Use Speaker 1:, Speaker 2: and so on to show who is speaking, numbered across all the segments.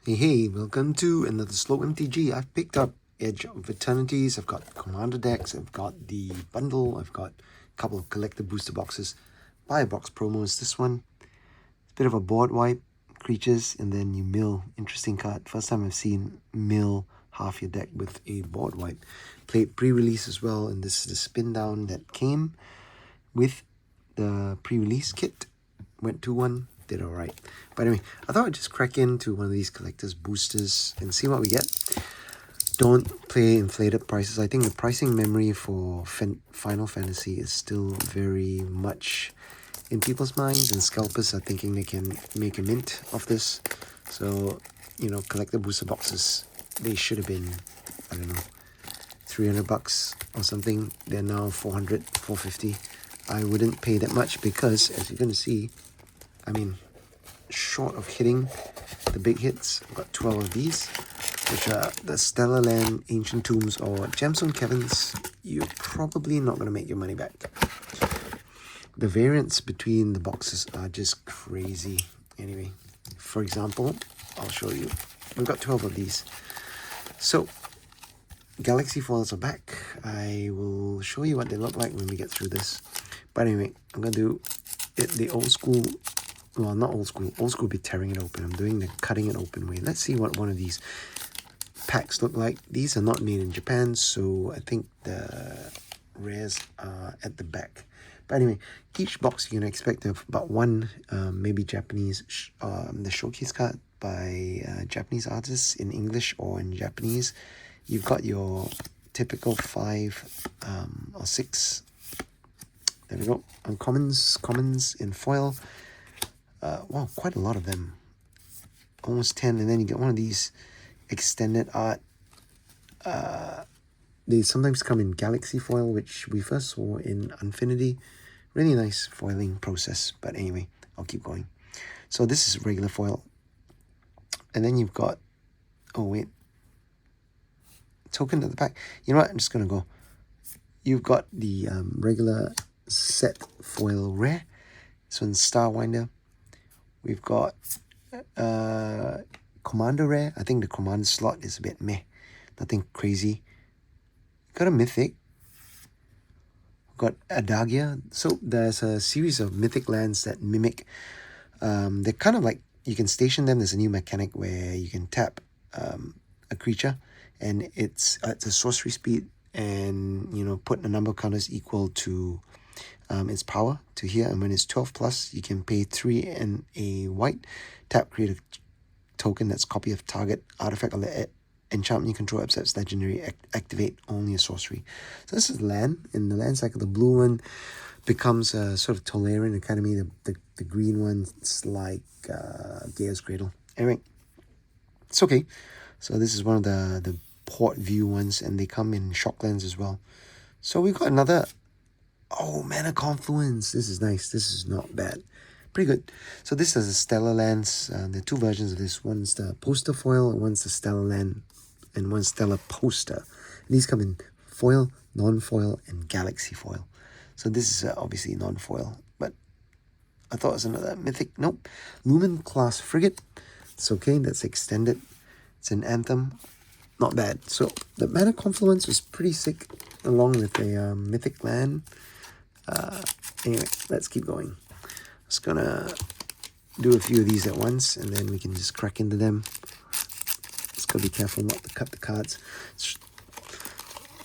Speaker 1: Hey, welcome to another slow MTG. I've picked up Edge of Eternities, I've got Commander decks, I've got the bundle, I've got a couple of collector booster boxes. Buy a box promo is this one. It's a bit of a board wipe, creatures, and then you mill. Interesting card. First time I've seen mill half your deck with a board wipe. Played pre-release as well, and this is the spin down that came with the pre-release kit. Went 2-1. Did alright. But anyway, I thought I'd just crack into one of these collector's boosters and see what we get. Don't play inflated prices. I think the pricing memory for Final Fantasy is still very much in people's minds, and scalpers are thinking they can make a mint of this. So, you know, collector booster boxes, they should have been, I don't know, $300 or something. They're now 400, 450. I wouldn't pay that much because, as you're going to see, I mean, short of hitting the big hits, I've got 12 of these, which are the Stellar Land, Ancient Tombs, or Gemstone Caverns. You're probably not going to make your money back. The variants between the boxes are just crazy. Anyway, for example, I'll show you. We've got 12 of these. So, Galaxy foils are back. I will show you what they look like when we get through this. But anyway, I'm going to do it the old school. Well, not old school. Old school would be tearing it open. I'm doing the cutting it open way. Let's see what one of these packs look like. These are not made in Japan, so I think the rares are at the back. But anyway, each box you can expect of about one, maybe Japanese, the showcase card by Japanese artists in English or in Japanese. You've got your typical 5 or 6. There we go. Commons in foil. Wow, quite a lot of them. Almost 10, and then you get one of these extended art. They sometimes come in Galaxy foil, which we first saw in Infinity. Really nice foiling process, but anyway, I'll keep going. So this is regular foil. And then you've got, oh wait, token at the back. You know what, I'm just going to go. You've got the regular set foil rare. So in Starwinder, we've got Commander rare. I think the Commander slot is a bit meh. Nothing crazy. Got a Mythic. Got Adagia. So there's a series of Mythic lands that mimic. They're kind of like, you can station them. There's a new mechanic where you can tap a creature, and it's a sorcery speed, and, you know, put a number of counters equal to its power to here, and when it's 12 plus, you can pay 3 and a white, tap, create a token that's copy of target artifact or enchantment you control, except legendary, activate only a sorcery. So this is land. In the land cycle, the blue one becomes a sort of Tolarian Academy. The green one's like Gaia's Cradle. Anyway, it's okay. So this is one of the port view ones, and they come in Shocklands as well. So we've got another. Oh, Mana Confluence. This is nice. This is not bad. Pretty good. So this is the Stellar Lands. There are 2 versions of this. One's the poster foil, and one's the Stellar Land, and one's Stellar Poster. And these come in foil, non-foil, and Galaxy foil. So this is obviously non-foil, but I thought it was another Mythic. Nope. Lumen Class Frigate. It's okay. That's extended. It's an Anthem. Not bad. So the Mana Confluence was pretty sick, along with a Mythic land. Anyway, let's keep going. Just gonna do a few of these at once, and then we can just crack into them. Just gotta be careful not to cut the cards.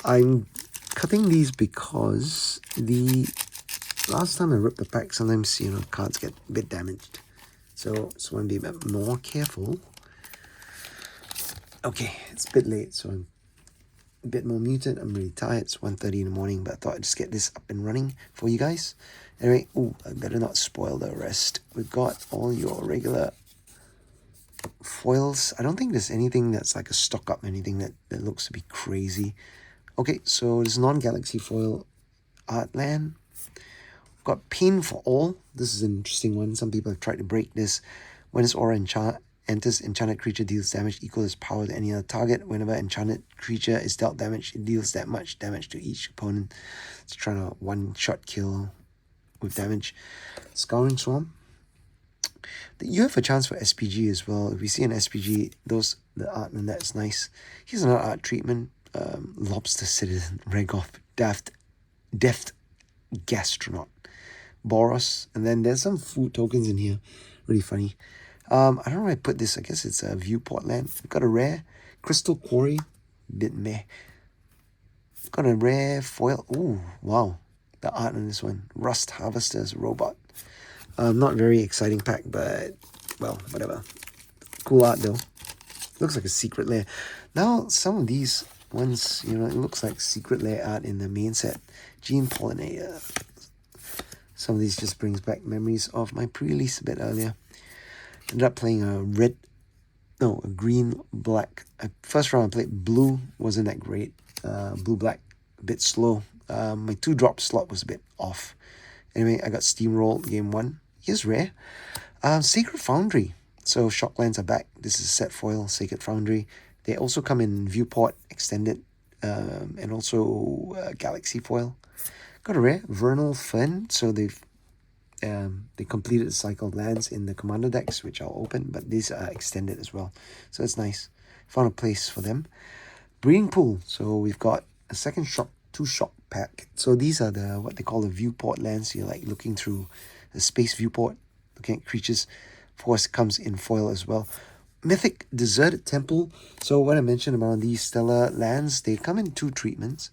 Speaker 1: I'm cutting these because the last time I ripped the pack, sometimes, you know, cards get a bit damaged. So just want to be a bit more careful. Okay, it's a bit late, so I'm a bit more muted. I'm really tired. It's 1:30 in the morning, but I thought I'd just get this up and running for you guys. Anyway, I better not spoil the rest. We've got all your regular foils. I don't think there's anything that's like a stock up, anything that looks to be crazy. Okay, so this non-Galaxy foil Artland. We've got Pain for All. This is an interesting one. Some people have tried to break this. When its aura enters, enchanted creature deals damage equal to its power to any other target. Whenever enchanted creature is dealt damage, it deals that much damage to each opponent. It's trying to one-shot kill with damage. Scouring Swarm. You have a chance for SPG as well. If we see an SPG, the art and that's nice. Here's another art treatment. Lobster Citizen, Regoff, Deft Gastronaut, Boros, and then there's some food tokens in here. Really funny. I don't know where I put this. I guess it's a viewport land. We've got a rare Crystal Quarry, bit meh. Got a rare foil. Ooh, wow. The art on this one. Rust Harvester's Robot. Not very exciting pack, but, well, whatever. Cool art, though. Looks like a secret lair. Now, some of these ones, you know, it looks like secret lair art in the main set. Gene Pollinator. Some of these just brings back memories of my pre-release a bit earlier. Ended up playing a green, black. First round I played blue, wasn't that great. Blue-black, a bit slow. My 2-drop slot was a bit off. Anyway, I got steamrolled game 1. Here's rare. Sacred Foundry. So Shocklands are back. This is set foil, Sacred Foundry. They also come in Viewport, Extended, and also Galaxy foil. Got a rare, Vernal Fern. So they completed the cycle of lands in the Commander decks, which I'll open, but these are extended as well. So it's nice. Found a place for them. Breeding Pool. So we've got a second shock, 2-shock pack. So these are what they call the viewport lands. You're like looking through a space viewport, looking at creatures. Of course, it comes in foil as well. Mythic Deserted Temple. So what I mentioned about these stellar lands, they come in 2 treatments.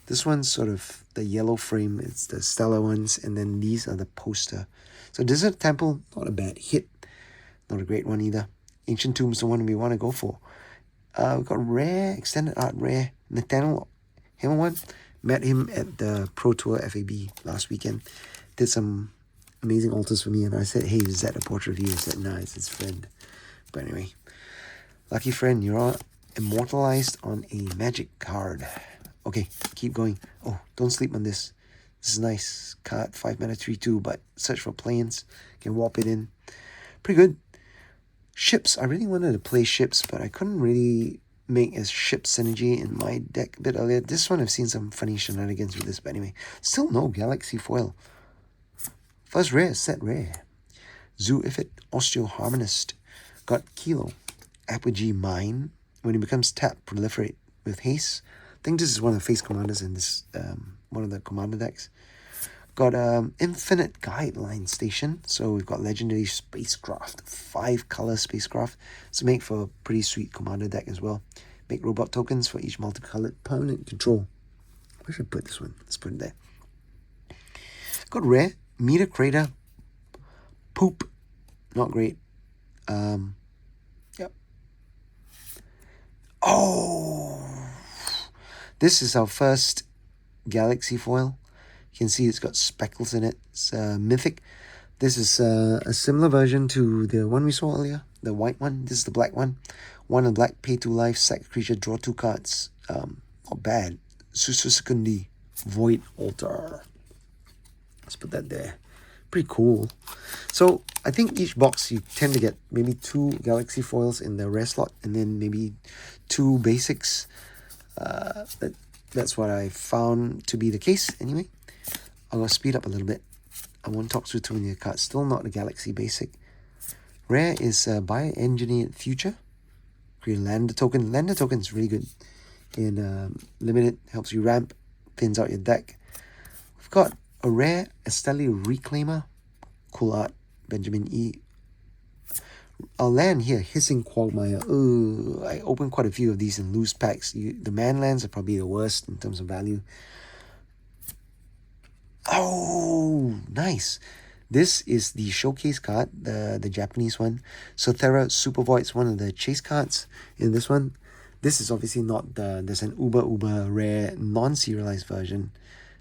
Speaker 1: This one's sort of the yellow frame, it's the stellar ones, and then these are the poster. So Desert Temple, not a bad hit. Not a great one either. Ancient Tomb's the one we want to go for. We've got rare, extended art rare. Nathaniel, him one. Met him at the Pro Tour FAB last weekend. Did some amazing alters for me, and I said, hey, is that a portrait of you? He said, nah, it's his friend. But anyway, lucky friend, you're all immortalized on a magic card. Okay, keep going. Oh, don't sleep on this. This is nice. Card, 5 mana, 3/2, but search for planes. Can warp it in. Pretty good. Ships. I really wanted to play ships, but I couldn't really make a ship synergy in my deck a bit earlier. This one, I've seen some funny shenanigans with this, but anyway. Still no Galaxy foil. First rare, set rare. Zoo Ifrit, Osteoharmonist. Got Kilo. Apogee Mine. When it becomes tapped, proliferate with haste. I think this is one of the face commanders in this, one of the commander decks. Got Infinite Guideline Station. So we've got Legendary Spacecraft. 5-color spacecraft. So make for a pretty sweet commander deck as well. Make robot tokens for each multicolored permanent control. Where should I put this one? Let's put it there. Got rare. Meter Crater. Poop. Not great. Yep. Oh! This is our first Galaxy foil. You can see it's got speckles in it. It's mythic. This is a similar version to the one we saw earlier, the white one. This is the black one. 1 and black, pay 2 life, sack a creature, draw 2 cards. Not bad. Susukundi, Void Altar. Let's put that there. Pretty cool. So I think each box you tend to get maybe 2 Galaxy foils in the rare slot, and then maybe 2 basics. That's what I found to be the case anyway. I'll speed up a little bit. I won't talk through too many cards. Still not the Galaxy basic. Rare is Bioengineered Future. Create a Lander token. Lander token is really good. And limited, helps you ramp, thins out your deck. We've got a rare Estelle Reclaimer. Cool art. Benjamin E. I'll land here, Hissing Quagmire. I opened quite a few of these in loose packs. The man lands are probably the worst in terms of value. Oh, nice. This is the showcase card, the Japanese one. Sothera Super Void's one of the chase cards in this one. This is obviously not there's an uber rare non-serialized version.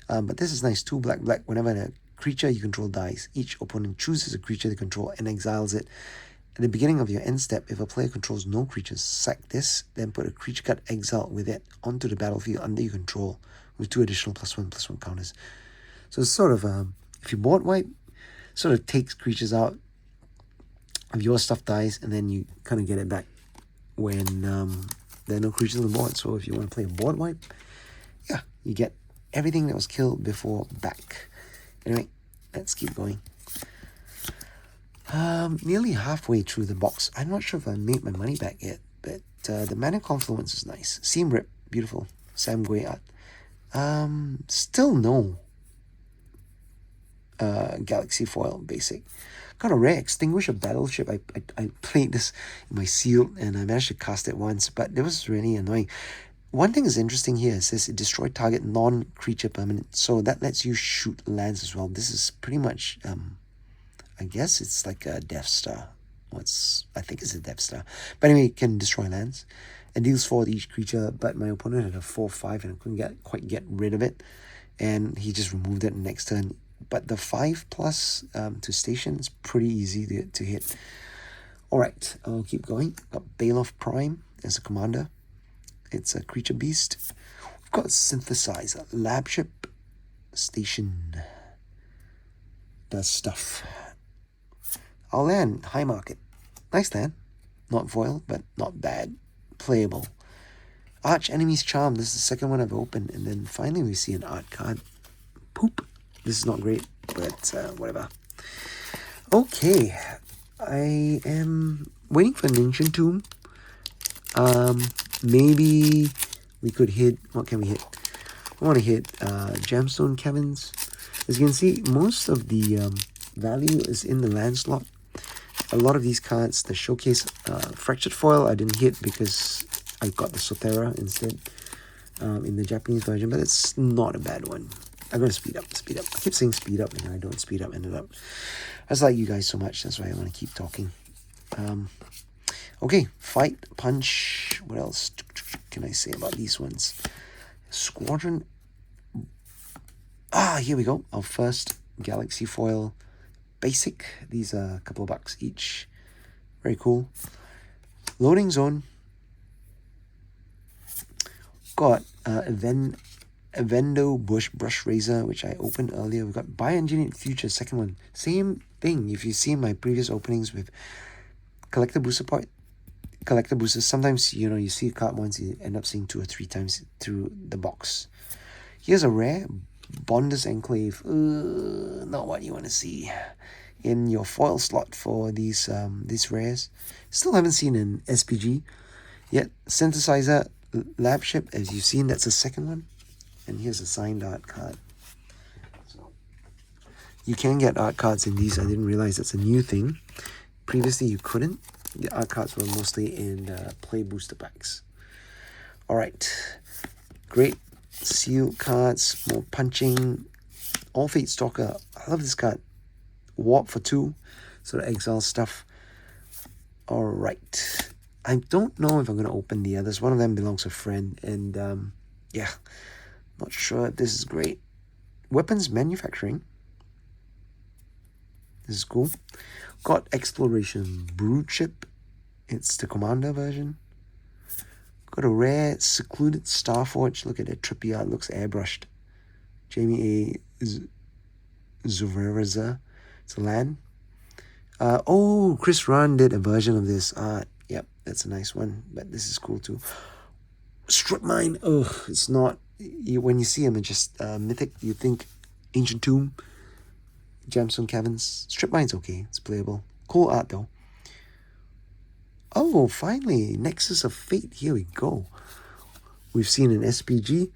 Speaker 1: But this is nice. 2 black. Whenever a creature you control dies, each opponent chooses a creature they control and exiles it. At the beginning of your end step, if a player controls no creatures, sack this, then put a creature card exiled with it onto the battlefield under your control with 2 additional +1/+1 counters. So it's sort of, if you board wipe, sort of takes creatures out if your stuff dies, and then you kind of get it back when there are no creatures on the board. So if you want to play a board wipe, yeah, you get everything that was killed before back. Anyway, let's keep going. Nearly halfway through the box. I'm not sure if I made my money back yet, but the Mana Confluence is nice. Seam Rip, beautiful. Sam Gui art. Still no Galaxy Foil basic. Got a rare Extinguisher Battleship. I played this in my seal and I managed to cast it once, but it was really annoying. One thing is interesting here. It says it destroy target non-creature permanent, so that lets you shoot lands as well. This is pretty much I guess it's like a Death Star. I think it's a Death Star. But anyway, it can destroy lands. It deals 4 to each creature, but my opponent had a 4/5 and I couldn't quite get rid of it. And he just removed it next turn. But the 5+ to station is pretty easy to hit. Alright, I'll keep going. Got Baloth Prime as a commander. It's a creature beast. We've got Synthesizer, Lab Ship, Station. Does stuff. I'll land High Market. Nice land. Not foil, but not bad. Playable. Arch Enemy's Charm. This is the second one I've opened. And then finally we see an art card. Poop. This is not great, but whatever. Okay. I am waiting for an Ancient Tomb. Maybe we could hit... What can we hit? I want to hit Gemstone Caverns. As you can see, most of the value is in the land slot. A lot of these cards, the Showcase Fractured Foil, I didn't hit because I got the Sotera instead in the Japanese version, but it's not a bad one. I'm going to speed up. I keep saying speed up, and I don't speed up, ended up. I just like you guys so much, that's why I want to keep talking. Okay, Fight, Punch. What else can I say about these ones? Squadron. Here we go. Our first Galaxy Foil basic. These are a couple of bucks each. Very cool. Loading Zone. Got Evendo Brush Razor, which I opened earlier. We've got Bioengineered Future, second one. Same thing. If you see my previous openings with Collector Boosters, sometimes, you see a card once, you end up seeing 2 or 3 times through the box. Here's a rare Bonder's Enclave. Not what you want to see in your foil slot for these rares. Still haven't seen an SPG yet. Synthesizer Lab Ship, as you've seen, that's the second one. And here's a signed art card. So you can get art cards in these. I didn't realize that's a new thing. Previously you couldn't. The art cards were mostly in play booster packs. Alright. Great seal cards, more punching. All Fate Stalker. I love this card. Warp for 2. Sort of exile stuff. Alright. I don't know if I'm going to open the others. One of them belongs to a friend. And yeah. Not sure if this is great. Weapons Manufacturing. This is cool. Got Exploration Brood Ship. It's the Commander version. Got a rare Secluded Starforge. Look at it. Trippy art. Looks airbrushed. Jamie A. Zuvereza. It's a land. Chris Run did a version of this art. Yep, that's a nice one. But this is cool too. Strip Mine. It's not... when you see him, it's just mythic. You think Ancient Tomb, Gemstone Caverns. Strip Mine's okay. It's playable. Cool art though. Oh, finally, Nexus of Fate. Here we go. We've seen an SPG.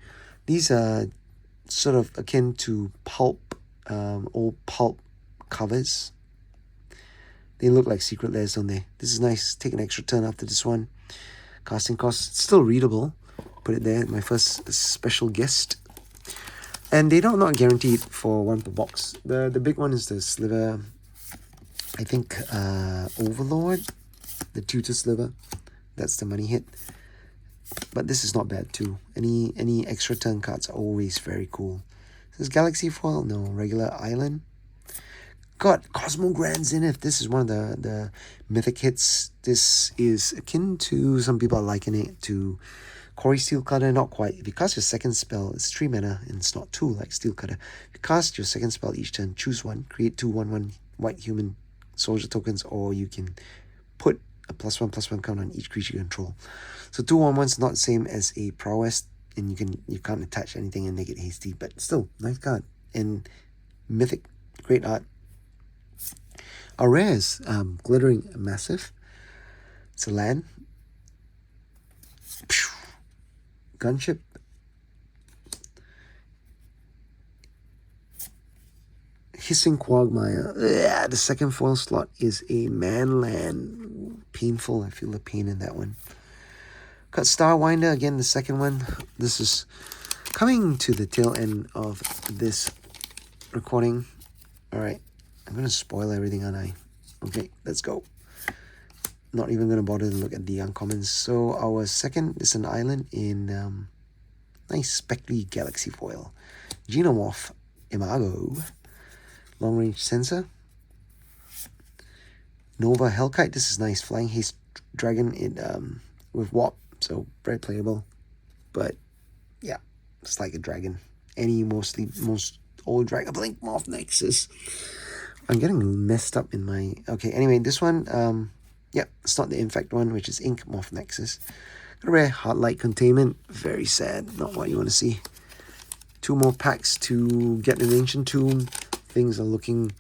Speaker 1: These are sort of akin to pulp, old pulp covers. They look like secret layers, don't they? This is nice. Take an extra turn after this one. Casting cost. It's still readable. Put it there. My first special guest. And they don't not guaranteed for 1 per box. The big one is the Sliver. I think Overlord. The Tutor Sliver. That's the money hit. But this is not bad too. Any extra turn cards are always very cool. Is this Galaxy Foil? No. Regular Island. Got Cosmogrand Zenith. This is one of the mythic hits. This is akin to, some people are likening it to Quarry Steel Cutter. Not quite. If you cast your second spell, it's 3 mana and it's not 2 like Steel Cutter. If you cast your second spell each turn, choose one. Create 2 1/1 white human soldier tokens, or you can put a +1/+1 count on each creature you control. So 2 1/1 is not the same as a prowess, and you can't attach anything and make it hasty, but still nice card. And mythic, great art. Our rare is Glittering Massive. It's a land. Gunship. Hissing Quagmire. Yeah, the second foil slot is a man land. Painful. I feel the pain in that one. Got Starwinder again, the second one. This is coming to the tail end of this recording. Alright, I'm going to spoil everything, aren't I? Okay, let's go. Not even going to bother to look at the uncommons. So our second is an island in nice speckly galaxy foil. Xenomorph Imago. Long range sensor. Nova Hellkite. This is nice. Flying Haste Dragon in with Warp. So very playable. But yeah, it's like a dragon. Most old dragon. Blink Morph Nexus. I'm getting messed up in my... Okay, anyway, this one, yeah, it's not the Infect one, which is Ink Morph Nexus. Got a rare Heartlight Containment. Very sad. Not what you want to see. 2 more packs to get an Ancient Tomb. Things are looking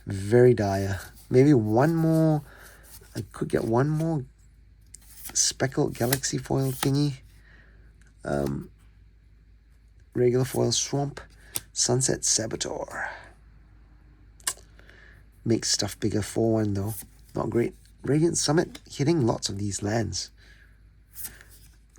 Speaker 1: very dire. Maybe one more... I could get one more Speckled Galaxy Foil thingy. Regular Foil Swamp. Sunset Saboteur. Makes stuff bigger. 4-1 though. Not great. Radiant Summit hitting lots of these lands.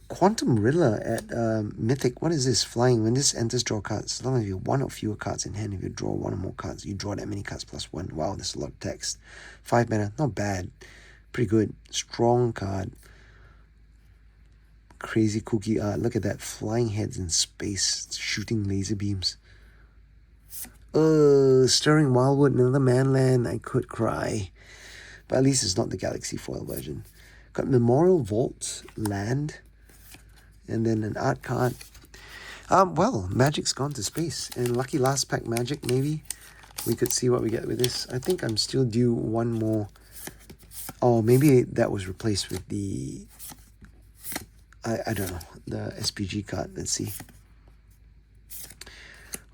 Speaker 1: Quantum Riddler at Mythic. What is this? Flying. When this enters, draw cards. As long as you have 1 or fewer cards in hand, if you draw 1 or more cards, you draw that many cards plus 1. Wow, there's a lot of text. 5 mana. Not bad. Pretty good. Strong card. Crazy cookie art. Look at that. Flying heads in space. Shooting laser beams. Stirring Wildwood. Another manland. I could cry. But at least it's not the Galaxy Foil version. Got Memorial Vault. Land. And then an art card. Well, Magic's gone to space. And lucky last pack Magic, maybe. We could see what we get with this. I think I'm still due one more. Oh, maybe that was replaced with the... I don't know. The SPG card. Let's see.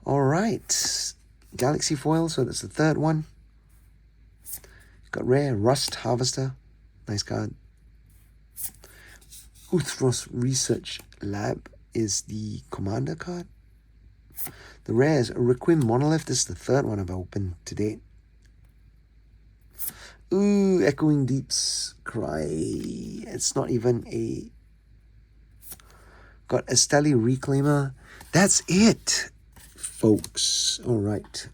Speaker 1: Alright. Galaxy Foil. So that's the third one. Got rare Rust Harvester. Nice card. Uthros Research Lab is the commander card. The rare is Requiem Monolith. This is the third one I've opened to date. Ooh, Echoing Deeps. Cry. It's not even a... Got Esteli Reclaimer. That's it, folks. Alright.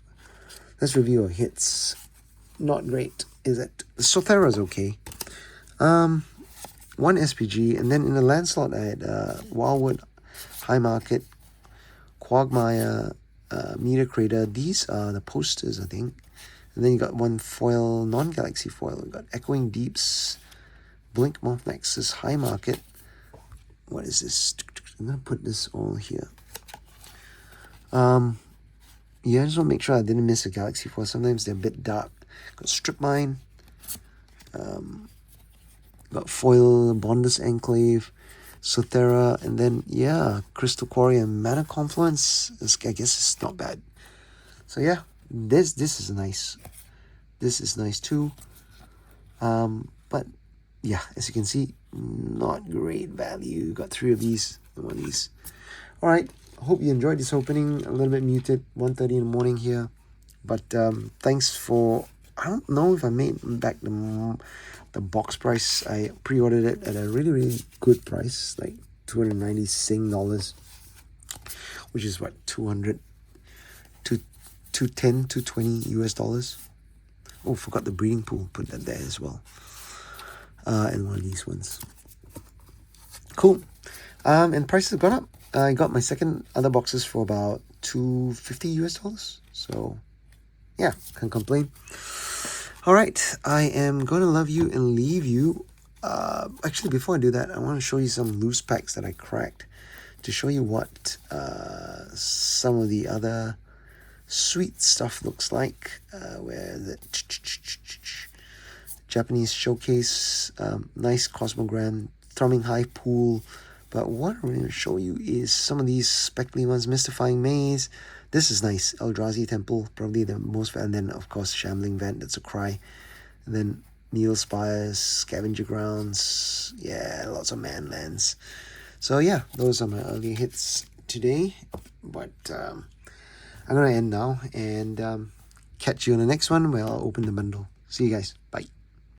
Speaker 1: Let's review our hits. Not great, is it? The Sothera's okay. 1 SPG, and then in the land slot I had Wildwood, High Market, Quagmire, Meteor Crater. These are the posters, I think. And then you got 1 foil, non-galaxy foil. We got Echoing Deeps, Blink Morph Nexus, High Market. What is this? I'm gonna put this all here. Yeah, I just want to make sure I didn't miss a galaxy foil. Sometimes they're a bit dark. Got Strip Mine. Got Foil, Bondus Enclave, Sothera, and then, yeah, Crystal Quarry and Mana Confluence. I guess it's not bad. So, yeah, this is nice. This is nice too. But, yeah, as you can see, not great value. Got 3 of these, and 1 of these. Alright, hope you enjoyed this opening. A little bit muted, 1:30 in the morning here. But, thanks for... I don't know if I made back the box price. I pre-ordered it at a really, really good price, like 290 Sing dollars, which is what, 210, 220 US dollars. Oh, forgot the breeding pool. Put that there as well. And 1 of these ones. Cool. And prices have gone up. I got my second other boxes for about 250 US dollars. So, yeah, can't complain. Alright, I am going to love you and leave you. Actually, before I do that, I want to show you some loose packs that I cracked to show you what some of the other sweet stuff looks like. Where the Japanese Showcase, nice Cosmogram, Thrumming High Pool. But what I'm going to show you is some of these speckly ones. Mystifying Maze, This is nice. Eldrazi Temple, probably the most, and then of course Shambling Vent, that's a cry. And then Neil Spires, Scavenger Grounds, yeah, lots of man lands. So yeah, those are my early hits today. But I'm going to end now and catch you on the next one where I'll open the bundle. See you guys. Bye.